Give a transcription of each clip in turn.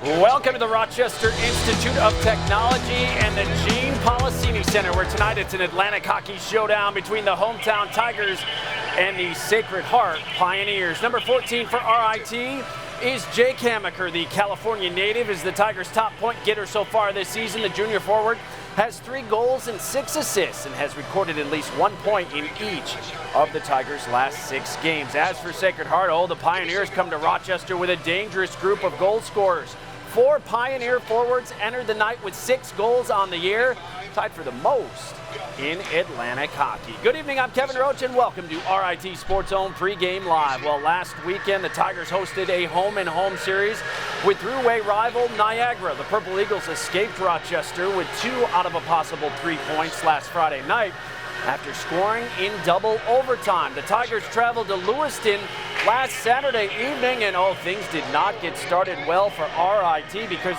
Welcome to the Rochester Institute of Technology and the Gene Policini Center, where tonight it's an Atlantic hockey showdown between the hometown Tigers and the Sacred Heart Pioneers. Number 14 for RIT is Jake Hamaker, the California native, is the Tigers' top point getter so far this season. The junior forward has 3 goals and 6 assists and has recorded at least 1 point in each of the Tigers' last 6 games. As for Sacred Heart, the Pioneers come to Rochester with a dangerous group of goal scorers. 4 Pioneer forwards entered the night with 6 goals on the year, tied for the most in Atlantic hockey. Good evening, I'm Kevin Roach, and welcome to RIT SportsZone Pregame Live. Well, last weekend, the Tigers hosted a home-and-home series with throughway rival Niagara. The Purple Eagles escaped Rochester with 2 out of a possible 3 points last Friday night after scoring in double overtime. The Tigers traveled to Lewiston last Saturday evening, and things did not get started well for RIT because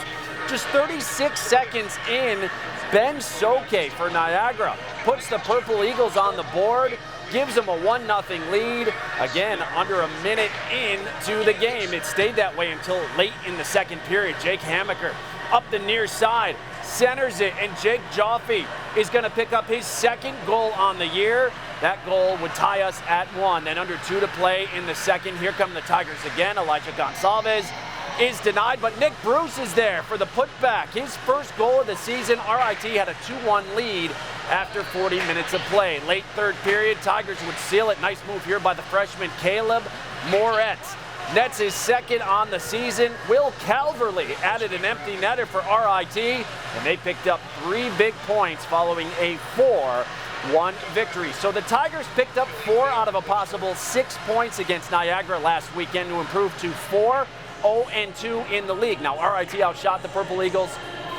just 36 seconds in, Ben Soke for Niagara puts the Purple Eagles on the board, gives them a 1-0 lead. Again, under a minute into the game. It stayed that way until late in the second period. Jake Hamaker up the near side, centers it, and Jake Joffe is going to pick up his 2nd goal on the year. That goal would tie us at 1. Then under 2 to play in the second. Here come the Tigers again. Elijah Gonsalves is denied, but Nick Bruce is there for the putback. His first goal of the season. RIT had a 2-1 lead after 40 minutes of play. Late third period, Tigers would seal it. Nice move here by the freshman Caleb Moretz. Nets his 2nd on the season. Will Calverley added an empty netter for RIT, and they picked up 3 big points following a 4-1 victory. So the Tigers picked up 4 out of a possible 6 points against Niagara last weekend to improve to 4-0-2 in the league. Now RIT outshot the Purple Eagles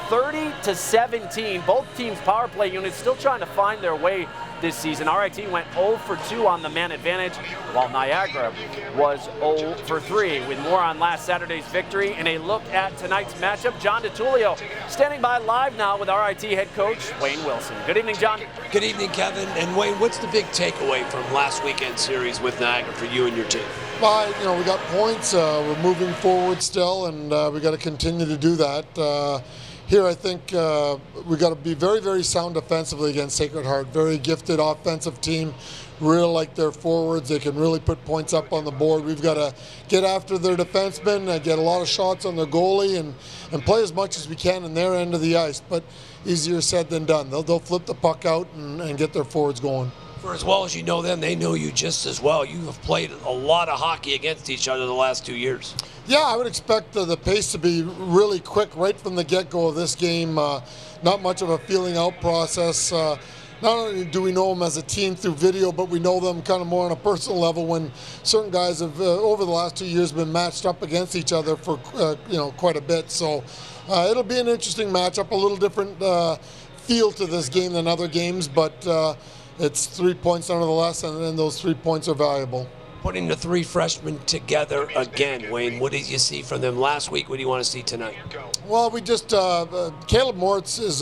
30-17. Both teams' power play units still trying to find their way this season. RIT went 0 for 2 on the man advantage, while Niagara was 0 for 3. With more on last Saturday's victory and a look at tonight's matchup, John DiTullio standing by live now with RIT head coach Wayne Wilson. Good evening, John. Good evening, Kevin. And Wayne, what's the big takeaway from last weekend's series with Niagara for you and your team? Well, we got points. We're moving forward still, and we got to continue to do that. Here, I think we got to be very, very sound defensively against Sacred Heart. Very gifted offensive team. Really like their forwards. They can really put points up on the board. We've got to get after their defensemen, get a lot of shots on their goalie, and play as much as we can in their end of the ice. But easier said than done. They'll flip the puck out and get their forwards going. For as well as you know them, they know you just as well. You have played a lot of hockey against each other the last 2 years. Yeah, I would expect the pace to be really quick right from the get-go of this game. Not much of a feeling out process. Not only do we know them as a team through video, but we know them kind of more on a personal level when certain guys have, over the last 2 years, been matched up against each other for quite a bit. So it'll be an interesting matchup, a little different feel to this game than other games, but it's 3 points nonetheless, and those 3 points are valuable. Putting the 3 freshmen together again, Wayne, what did you see from them last week? What do you want to see tonight? Well, we just, Caleb Moretz is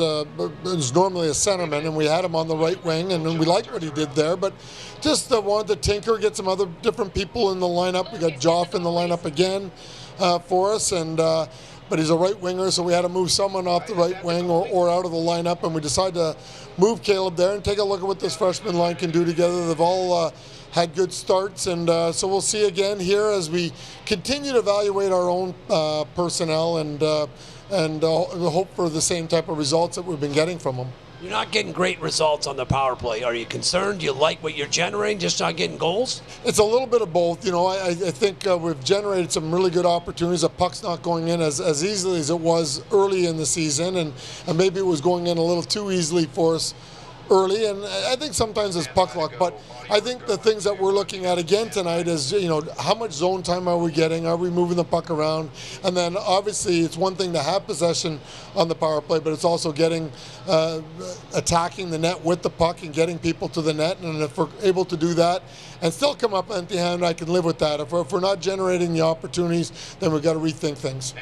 normally a centerman, and we had him on the right wing, and we liked what he did there, but just wanted to tinker, get some other different people in the lineup. We got Joff in the lineup again for us, and but he's a right winger, so we had to move someone off the right wing or out of the lineup, and we decided to move Caleb there and take a look at what this freshman line can do together. They've all had good starts, and so we'll see again here as we continue to evaluate our own personnel and hope for the same type of results that we've been getting from them. You're not getting great results on the power play. Are you concerned? Do you like what you're generating, just not getting goals? It's a little bit of both. I think we've generated some really good opportunities. The puck's not going in as easily as it was early in the season, and maybe it was going in a little too easily for us early, and I think sometimes it's puck luck, but I think the things that we're looking at again tonight is, how much zone time are we getting? Are we moving the puck around? And then obviously it's one thing to have possession on the power play, but it's also getting, attacking the net with the puck and getting people to the net. And if we're able to do that and still come up empty-handed, I can live with that. If we're not generating the opportunities, then we've got to rethink things.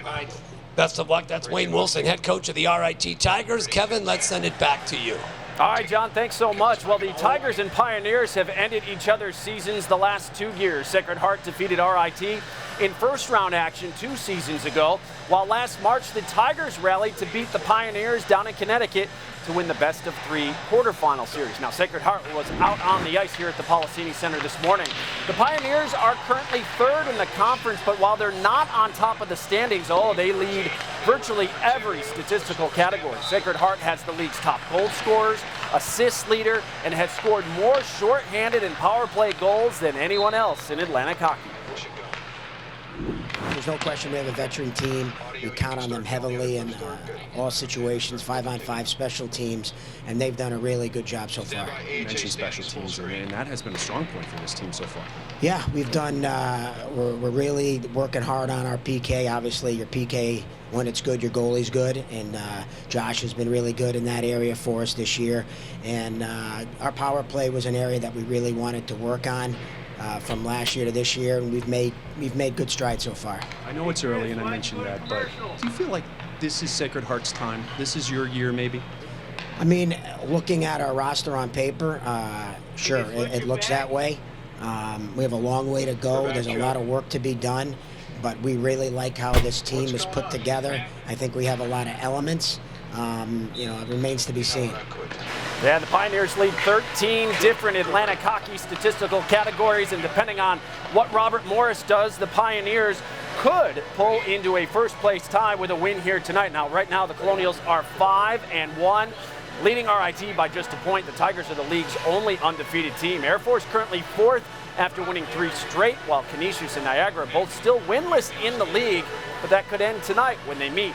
Best of luck. That's Wayne Wilson, head coach of the RIT Tigers. Kevin, let's send it back to you. All right, John, thanks so much. Well, the Tigers and Pioneers have ended each other's seasons the last 2 years. Sacred Heart defeated RIT in first-round action 2 seasons ago, while last March the Tigers rallied to beat the Pioneers down in Connecticut to win the best-of-3 quarterfinal series. Now, Sacred Heart was out on the ice here at the Policini Center this morning. The Pioneers are currently 3rd in the conference, but while they're not on top of the standings, they lead virtually every statistical category. Sacred Heart has the league's top goal scorers, assist leader, and has scored more shorthanded and power play goals than anyone else in Atlantic hockey. There's no question we have a veteran team. We count on them heavily in all situations, 5-on-5 special teams, and they've done a really good job so far. You mentioned special teams, and that has been a strong point for this team so far. Yeah, we've done, we're really working hard on our PK. Obviously, your PK, when it's good, your goalie's good, and Josh has been really good in that area for us this year. And our power play was an area that we really wanted to work on. From last year to this year, and we've made good strides so far. I know it's early, and I mentioned that, but do you feel like this is Sacred Heart's time? This is your year, maybe? I mean, looking at our roster on paper, sure, it looks that way. We have a long way to go. There's a lot of work to be done, but we really like how this team is put together. I think we have a lot of elements. It remains to be seen. Yeah, the Pioneers lead 13 different Atlantic hockey statistical categories, and depending on what Robert Morris does, the Pioneers could pull into a first-place tie with a win here tonight. Now, right now, the Colonials are 5-1, leading RIT by just a point. The Tigers are the league's only undefeated team. Air Force currently 4th after winning 3 straight, while Canisius and Niagara both still winless in the league, but that could end tonight when they meet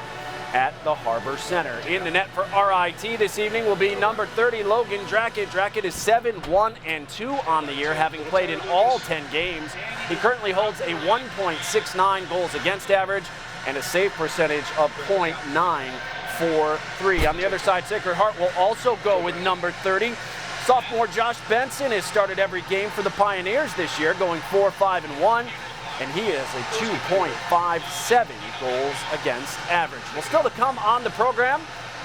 at the Harbor Center. In the net for RIT this evening will be number 30, Logan Drackett. Drackett is 7-1-2 on the year, having played in all 10 games. He currently holds a 1.69 goals against average and a save percentage of .943. On the other side, Sacred Heart will also go with number 30. Sophomore Josh Benson has started every game for the Pioneers this year, going 4-5-1. And he is a 2.57 goals against average. Well, still to come on the program,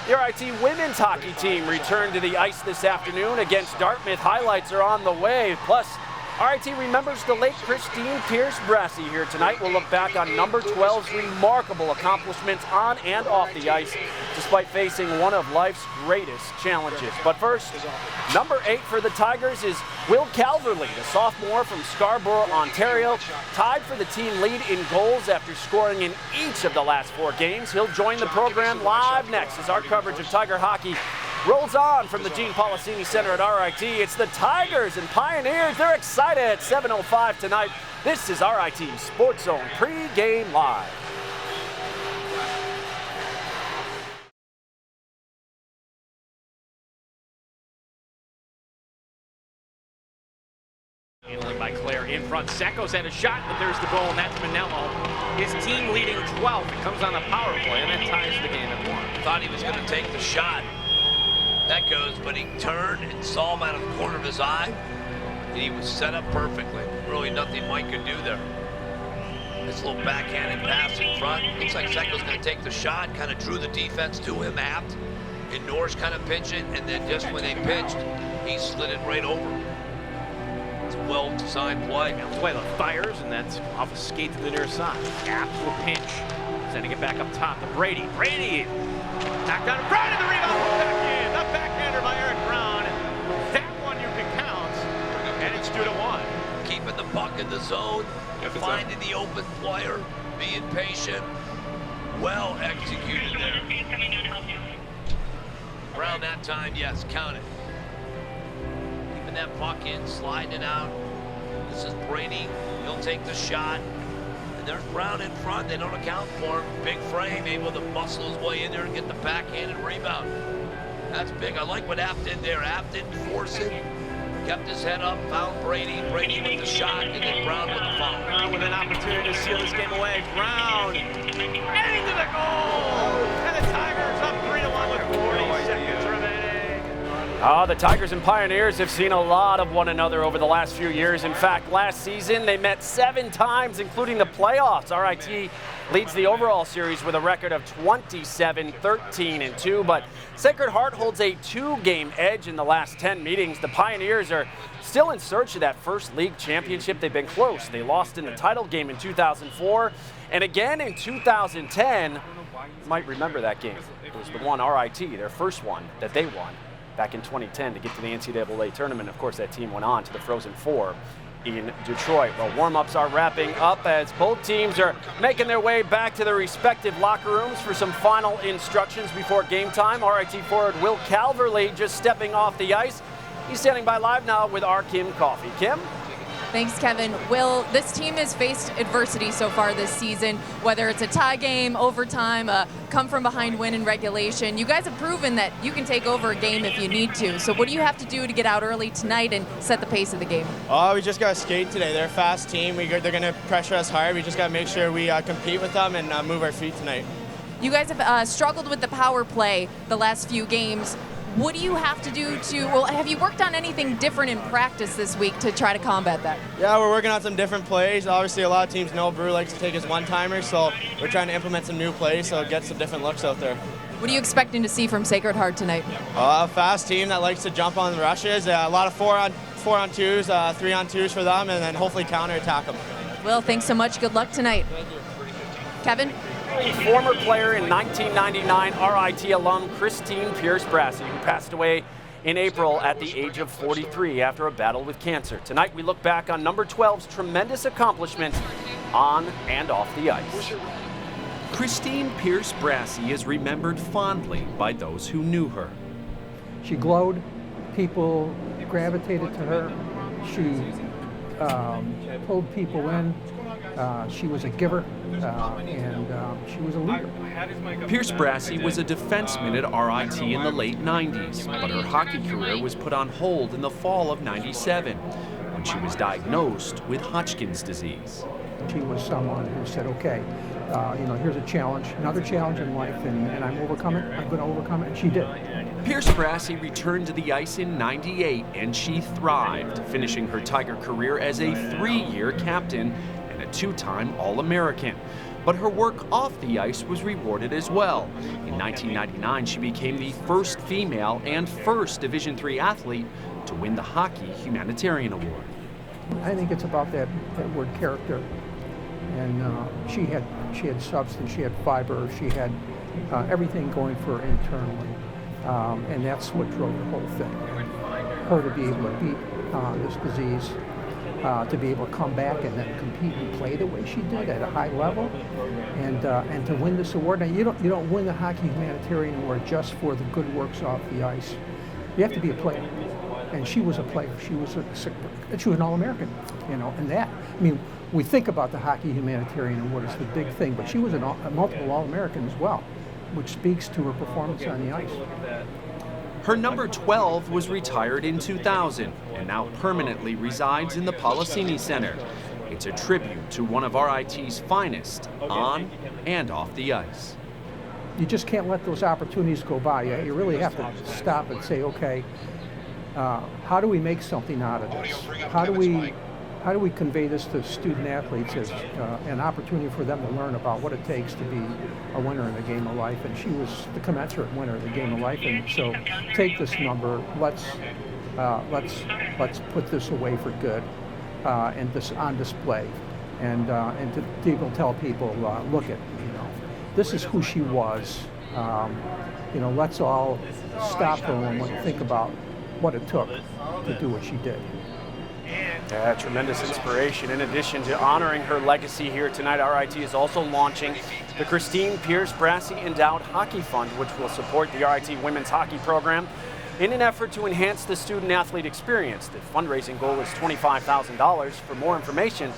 the RIT women's hockey team returned to the ice this afternoon against Dartmouth. Highlights are on the way. Plus, RIT remembers the late Christine Pierce-Brassey here tonight. We'll look back on number 12's remarkable accomplishments on and off the ice, despite facing one of life's greatest challenges. But first, number 8 for the Tigers is Will Calverley, the sophomore from Scarborough, Ontario, tied for the team lead in goals after scoring in each of the last 4 games. He'll join the program live next as our coverage of Tiger hockey rolls on from the Gene Policini Center at RIT. It's the Tigers and Pioneers. They're excited at 7:05 tonight. This is RIT Sports Zone Pregame Live. Handling by Claire in front. Secco's had a shot, but there's the goal, and that's Manello. His team leading 12. It comes on a power play, and that ties the game at 1. Thought he was going to take the shot. That goes, but he turned and saw him out of the corner of his eye, and he was set up perfectly. Really nothing Mike could do there. This little backhanded pass in front. Looks like Secco's going to take the shot, kind of drew the defense to him apt. And Norris kind of pinched it, and then just when they pitched, he slid it right over. It's a well-designed play. Play the fires, and that's off a skate to the near side. Apps will pinch. Sending it back up top to Brady. Brady knocked down in front of the rebound. Back in. The backhander by Eric Brown. That one you can count. And it's 2-1. Keeping the puck in the zone, finding the open player, being patient. Well executed there. Brown that time, yes, count it. Keeping that puck in, sliding it out. This is Brady. He'll take the shot. And there's Brown in front. They don't account for him. Big frame, able to muscle his way in there and get the backhanded rebound. That's big. I like what Apt did there. Apt didn't force it. Kept his head up, found Brady. Brady with the shot, and then Brown with the foul. Brown with an opportunity to seal this game away. Brown into the goal! And the Tigers up 3-1 with 40 seconds remaining. The Tigers and Pioneers have seen a lot of one another over the last few years. In fact, last season they met 7 times, including the playoffs. RIT leads the overall series with a record of 27-13-2, but Sacred Heart holds a 2-game edge in the last 10 meetings. The Pioneers are still in search of that first league championship. They've been close. They lost in the title game in 2004 and again in 2010. You might remember that game. It was the one RIT, their first one that they won back in 2010 to get to the NCAA tournament. Of course, that team went on to the Frozen Four in Detroit. Well, warm-ups are wrapping up as both teams are making their way back to their respective locker rooms for some final instructions before game time. RIT forward Will Calverley just stepping off the ice. He's standing by live now with our Kim Coffey. Kim? Thanks, Kevin. Will, this team has faced adversity so far this season, whether it's a tie game, overtime, a come-from-behind win in regulation. You guys have proven that you can take over a game if you need to. So what do you have to do to get out early tonight and set the pace of the game? We just got to skate today. They're a fast team. They're going to pressure us hard. We just got to make sure we compete with them and move our feet tonight. You guys have struggled with the power play the last few games. What do you have to do have you worked on anything different in practice this week to try to combat that? Yeah, we're working on some different plays. Obviously, a lot of teams know Brew likes to take his one-timers, so we're trying to implement some new plays so get some different looks out there. What are you expecting to see from Sacred Heart tonight? A fast team that likes to jump on the rushes, a lot of 4-on-2s, 3-on-2s for them, and then hopefully counterattack them. Well, thanks so much. Good luck tonight. Kevin? Former player in 1999 RIT alum Christine Pierce-Brassey, who passed away in April at the age of 43 after a battle with cancer. Tonight we look back on number 12's tremendous accomplishments on and off the ice. Christine Pierce-Brassey is remembered fondly by those who knew her. She glowed. People gravitated to her. She pulled people in. She was a giver, and she was a leader. Pierce-Brassey was a defenseman at RIT in the late 90s, but her hockey career was put on hold in the fall of '97 when she was diagnosed with Hodgkin's disease. She was someone who said, okay, here's a challenge, another challenge in life, and I'm going to overcome it, and she did. Pierce-Brassey returned to the ice in '98, and she thrived, finishing her Tiger career as a 3-year captain and a 2-time All-American. But her work off the ice was rewarded as well. In 1999, she became the first female and first Division III athlete to win the Hockey Humanitarian Award. I think it's about that word character. And she had substance, she had fiber, she had everything going for her internally. And that's what drove the whole thing. Her to be able to beat this disease, to be able to come back and then compete and play the way she did at a high level, and to win this award. Now you don't win the Hockey Humanitarian Award just for the good works off the ice. You have to be a player, and she was a player. She was an All-American, and that. I mean, we think about the Hockey Humanitarian Award as the big thing, but she was a multiple All-American as well, which speaks to her performance on the ice. Her number 12 was retired in 2000 and now permanently resides in the Policini Center. It's a tribute to one of RIT's finest on and off the ice. You just can't let those opportunities go by. You really have to stop and say, okay, how do we make something out of this? How do we convey this to student athletes as an opportunity for them to learn about what it takes to be a winner in the game of life? And she was the commensurate winner in the game of life. And so, take this number. Let's put this away for good, and this on display, and to people tell people, look at this is who she was. Let's all stop for a moment and think about what it took to do what she did. Tremendous inspiration. In addition to honoring her legacy here tonight, RIT is also launching the Christine Pierce-Brassey Endowed Hockey Fund, which will support the RIT women's hockey program in an effort to enhance the student-athlete experience. The fundraising goal is $25,000. For more information,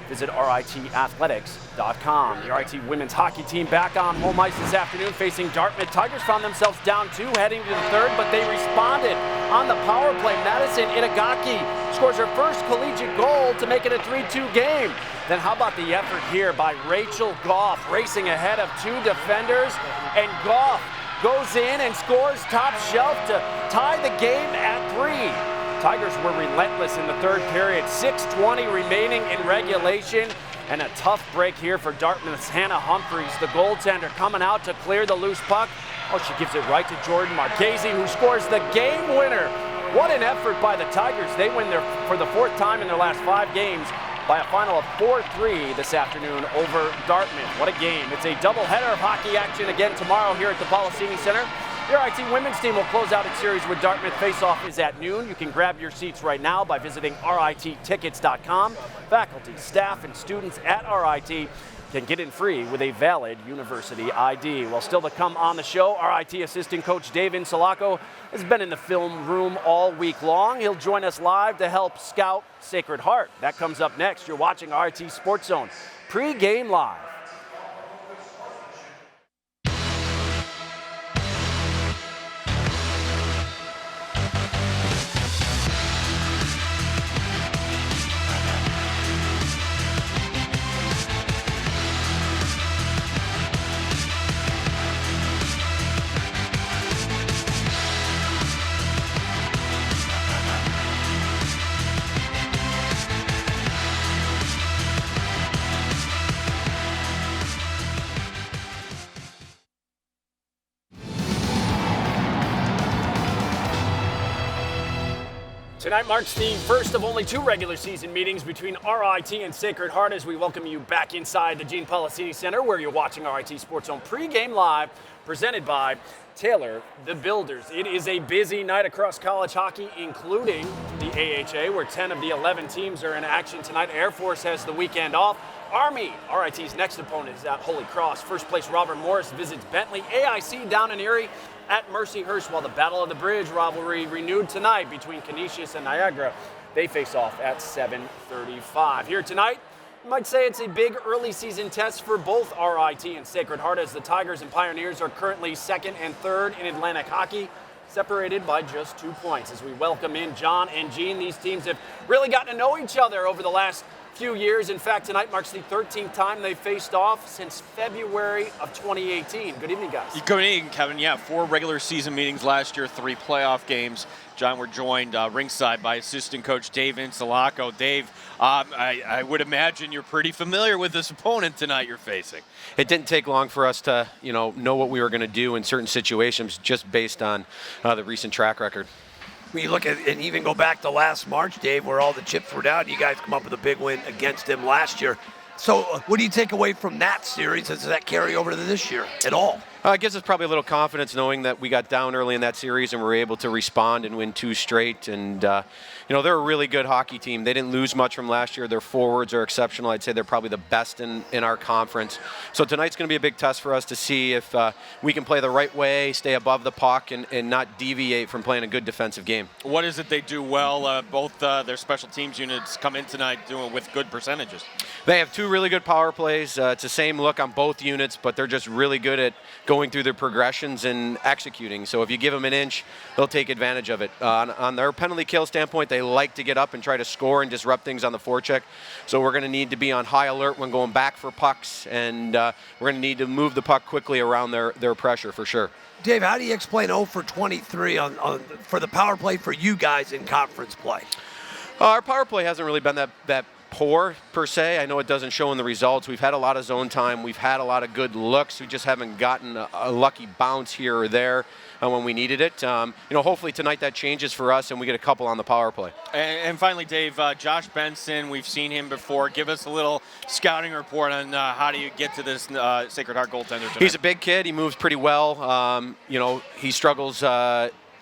visit RITathletics.com. The RIT women's hockey team back on home ice this afternoon facing Dartmouth. Tigers found themselves down 2 heading to the third, but they responded on the power play. Madison Itagaki scores her first collegiate goal to make it a 3-2 game. Then how about the effort here by Rachel Goff, racing ahead of 2 defenders, and Goff goes in and scores top shelf to tie the game at 3. Tigers were relentless in the third period. 6:20 remaining in regulation. And a tough break here for Dartmouth's Hannah Humphreys, the goaltender, coming out to clear the loose puck. Oh, she gives it right to Jordan Marchese, who scores the game winner. What an effort by the Tigers. They win for the 4th time in their last 5 games by a final of 4-3 this afternoon over Dartmouth. What a game. It's a doubleheader of hockey action again tomorrow here at the Policini Center. The RIT women's team will close out its series with Dartmouth. Face-off is at noon. You can grab your seats right now by visiting RITtickets.com. Faculty, staff, and students at RIT can get in free with a valid university ID. Well, still to come on the show, RIT assistant coach Dave Insulaco has been in the film room all week long. He'll join us live to help scout Sacred Heart. That comes up next. You're watching RIT Sports Zone Pre-Game Live. Tonight marks the first of only 2 regular season meetings between RIT and Sacred Heart as we welcome you back inside the Gene Policini Center where you're watching RIT Sports Zone Pre-Game Live, presented by Taylor the Builders. It is a busy night across college hockey, including the AHA, where 10 of the 11 teams are in action tonight. Air Force has the weekend off. Army, RIT's next opponent, is at Holy Cross. First place Robert Morris visits Bentley. AIC down in Erie at Mercyhurst, while the Battle of the Bridge rivalry renewed tonight between Canisius and Niagara. They face off at 7:35. Here tonight, you might say it's a big early season test for both RIT and Sacred Heart, as the Tigers and Pioneers are currently 2nd and 3rd in Atlantic hockey, separated by just 2 points. As we welcome in John and Gene, these teams have really gotten to know each other over the last few years. In fact, tonight marks the 13th time they faced off since February of 2018. Good evening, guys. Good evening, Kevin. Yeah, 4 regular season meetings last year, 3 playoff games. John, we're joined ringside by assistant coach Dave Insulaco. Dave, I would imagine you're pretty familiar with this opponent tonight you're facing. It didn't take long for us to, know what we were going to do in certain situations just based on the recent track record. When you look at and even go back to last March, Dave, where all the chips were down, you guys come up with a big win against him last year. So what do you take away from that series? Does that carry over to this year at all? It gives us probably a little confidence knowing that we got down early in that series and were able to respond and win 2 straight. And, they're a really good hockey team. They didn't lose much from last year. Their forwards are exceptional. I'd say they're probably the best in our conference. So tonight's going to be a big test for us to see if we can play the right way, stay above the puck, and not deviate from playing a good defensive game. What is it they do well? Both their special teams units come in tonight doing with good percentages. They have 2 really good power plays. It's the same look on both units, but they're just really good at going through their progressions and executing. So if you give them an inch, they'll take advantage of it. On their penalty kill standpoint, they like to get up and try to score and disrupt things on the forecheck. So we're going to need to be on high alert when going back for pucks, and we're going to need to move the puck quickly around their pressure for sure. Dave, how do you explain 0 for 23 for the power play for you guys in conference play? Our power play hasn't really been that poor per se. I know it doesn't show in the results. We've had a lot of zone time. We've had a lot of good looks. We just haven't gotten a lucky bounce here or there when we needed it. Hopefully tonight that changes for us and we get a couple on the power play. And finally, Dave, Josh Benson, we've seen him before. Give us a little scouting report on how do you get to this Sacred Heart goaltender tonight. He's a big kid. He moves pretty well. He struggles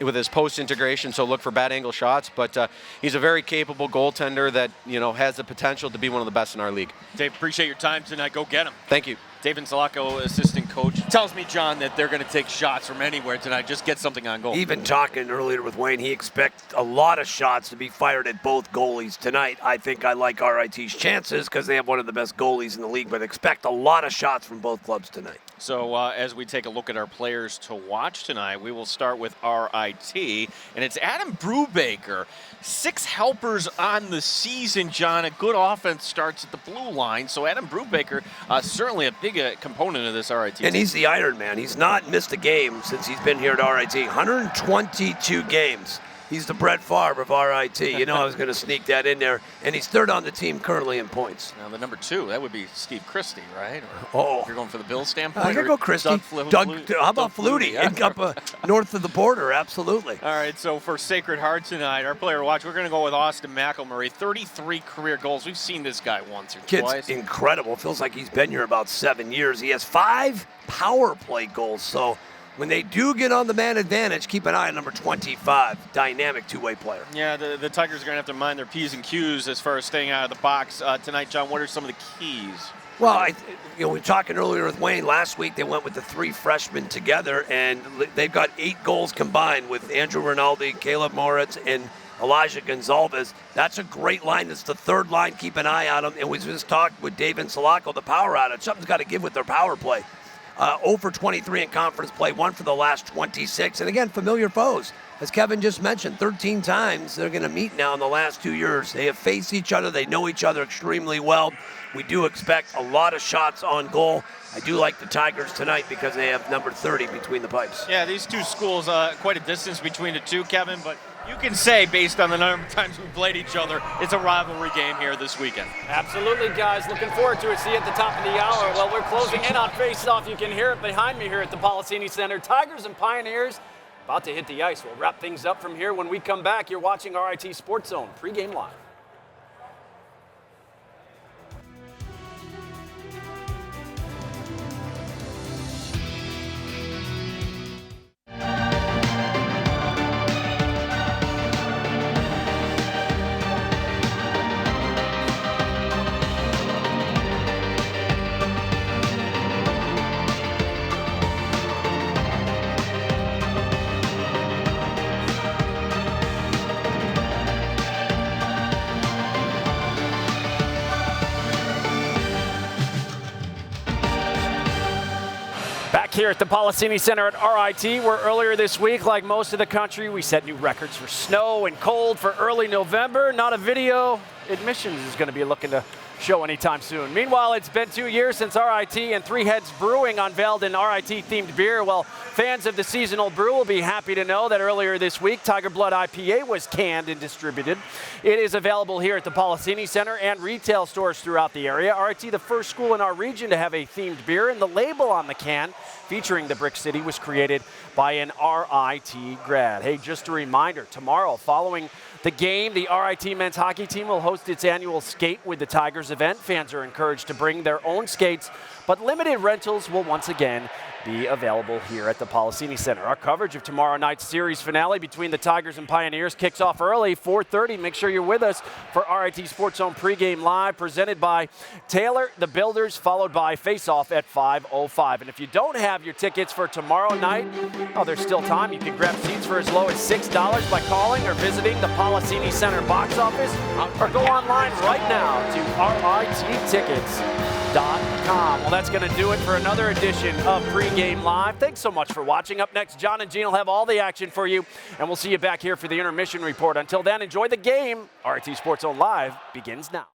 with his post-integration, so look for bad angle shots, but he's a very capable goaltender that, has the potential to be one of the best in our league. Dave, appreciate your time tonight. Go get him. Thank you. Dave Insulaco, assistant coach, tells me, John, that they're going to take shots from anywhere tonight. Just get something on goal. Even talking earlier with Wayne, he expects a lot of shots to be fired at both goalies tonight. I think I like RIT's chances because they have one of the best goalies in the league, but expect a lot of shots from both clubs tonight. So as we take a look at our players to watch tonight, we will start with RIT, and it's Adam Brubaker. 6 helpers on the season, John. A good offense starts at the blue line, so Adam Brubaker, certainly a big big component of this RIT team. And he's the Iron Man. He's not missed a game since he's been here at RIT. 122 games. He's the Brett Favre of RIT. You know I was going to sneak that in there. And he's third on the team currently in points. Now, the number 2, that would be Steve Christie, right? Or if you're going for the Bills standpoint? I could go Christie. How about Flutie? Yeah. North of the border, absolutely. All right, so for Sacred Heart tonight, our player to watch, we're going to go with Austin McElmurray. 33 career goals. We've seen this guy once or twice. Kid's incredible. Feels like he's been here about 7 years. He has 5 power play goals. So when they do get on the man advantage, keep an eye on number 25, dynamic two-way player. Yeah, the Tigers are going to have to mind their P's and Q's as far as staying out of the box tonight. John, what are some of the keys? Well, we were talking earlier with Wayne. Last week they went with the 3 freshmen together, and they've got 8 goals combined with Andrew Rinaldi, Caleb Moritz, and Elijah Gonzalez. That's a great line. It's the third line. Keep an eye on them. And we just talked with David Salako, the power outage. Something's got to give with their power play. 0 for 23 in conference play, 1 for the last 26. And again, familiar foes. As Kevin just mentioned, 13 times they're going to meet now in the last 2 years. They have faced each other. They know each other extremely well. We do expect a lot of shots on goal. I do like the Tigers tonight because they have number 30 between the pipes. Yeah, these two schools, quite a distance between the two, Kevin, but you can say, based on the number of times we played each other, it's a rivalry game here this weekend. Absolutely, guys. Looking forward to it. See you at the top of the hour. Well, we're closing in on face-off. You can hear it behind me here at the Policini Center. Tigers and Pioneers about to hit the ice. We'll wrap things up from here when we come back. You're watching RIT Sports Zone pregame live. Here at the Policini Center at RIT, where earlier this week, like most of the country, we set new records for snow and cold for early November. Not a video admissions is going to be looking to show anytime soon. Meanwhile, it's been 2 years since RIT and Three Heads Brewing unveiled an RIT-themed beer. Well, fans of the seasonal brew will be happy to know that earlier this week, Tiger Blood IPA was canned and distributed. It is available here at the Policini Center and retail stores throughout the area. RIT, the first school in our region to have a themed beer, and the label on the can featuring the Brick City was created by an RIT grad. Hey, just a reminder, tomorrow following the game, the RIT men's hockey team will host its annual Skate with the Tigers event. Fans are encouraged to bring their own skates, but limited rentals will once again be available here at the Policini Center. Our coverage of tomorrow night's series finale between the Tigers and Pioneers kicks off early, 4:30. Make sure you're with us for RIT Sports Zone pregame live, presented by Taylor the Builders, followed by Face-Off at 5:05. And if you don't have your tickets for tomorrow night, oh, there's still time. You can grab seats for as low as $6 by calling or visiting the Policini Center box office, or go online right now to RITtickets.com. Well, that's going to do it for another edition of Pregame Live. Thanks so much for watching. Up next, John and Gene will have all the action for you, and we'll see you back here for the intermission report. Until then, enjoy the game. RIT Sports Zone Live begins now.